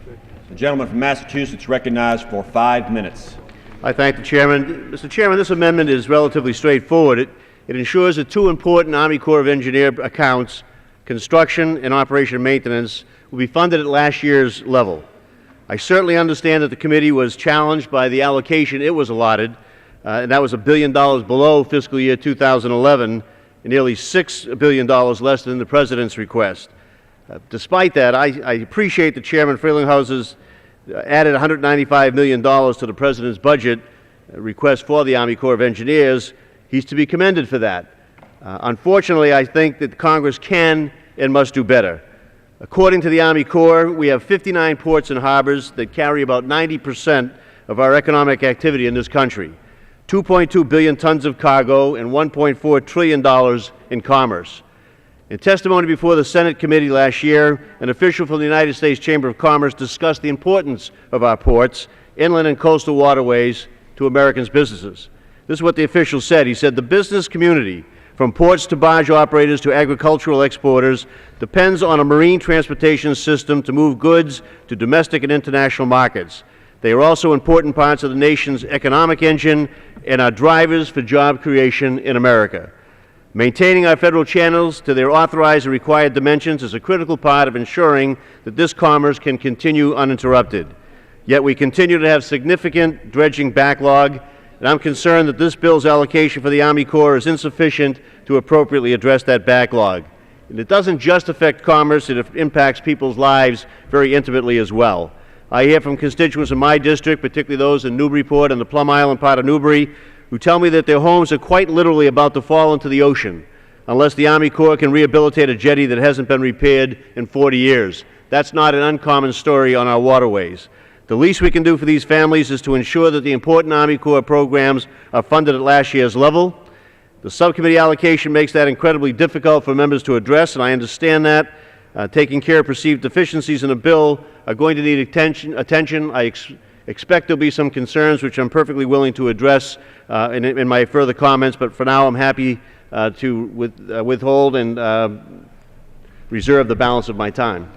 The gentleman from Massachusetts recognized for 5 minutes. I thank the Chairman. Mr. Chairman, this amendment is relatively straightforward. It ensures that two important Army Corps of Engineer accounts, construction and operation maintenance, will be funded at last year's level. I certainly understand that the committee was challenged by the allocation it was allotted, and that was $1 billion below fiscal year 2011 and nearly $6 billion less than the President's request. Despite that, I appreciate that Chairman Frelinghouse's added $195 million to the President's budget request for the Army Corps of Engineers. He's to be commended for that. Unfortunately, I think that Congress can and must do better. According to the Army Corps, we have 59 ports and harbors that carry about 90% of our economic activity in this country, 2.2 billion tons of cargo, and $1.4 trillion in commerce. In testimony before the Senate committee last year, an official from the United States Chamber of Commerce discussed the importance of our ports, inland and coastal waterways, to Americans' businesses. This is what the official said. He said, "The business community, from ports to barge operators to agricultural exporters, depends on a marine transportation system to move goods to domestic and international markets. They are also important parts of the nation's economic engine and are drivers for job creation in America. Maintaining our federal channels to their authorized and required dimensions is a critical part of ensuring that this commerce can continue uninterrupted. Yet we continue to have significant dredging backlog, and I'm concerned that this bill's allocation for the Army Corps is insufficient to appropriately address that backlog. And it doesn't just affect commerce, it impacts people's lives very intimately as well. I hear from constituents in my district, particularly those in Newburyport and the Plum Island part of Newbury, who tell me that their homes are quite literally about to fall into the ocean unless the Army Corps can rehabilitate a jetty that hasn't been repaired in 40 years. That's not an uncommon story on our waterways. The least we can do for these families is to ensure that the important Army Corps programs are funded at last year's level. The subcommittee allocation makes that incredibly difficult for members to address, and I understand that. Taking care of perceived deficiencies in a bill are going to need attention. I expect there will be some concerns which I'm perfectly willing to address in my further comments, but for now I'm happy to withhold and reserve the balance of my time.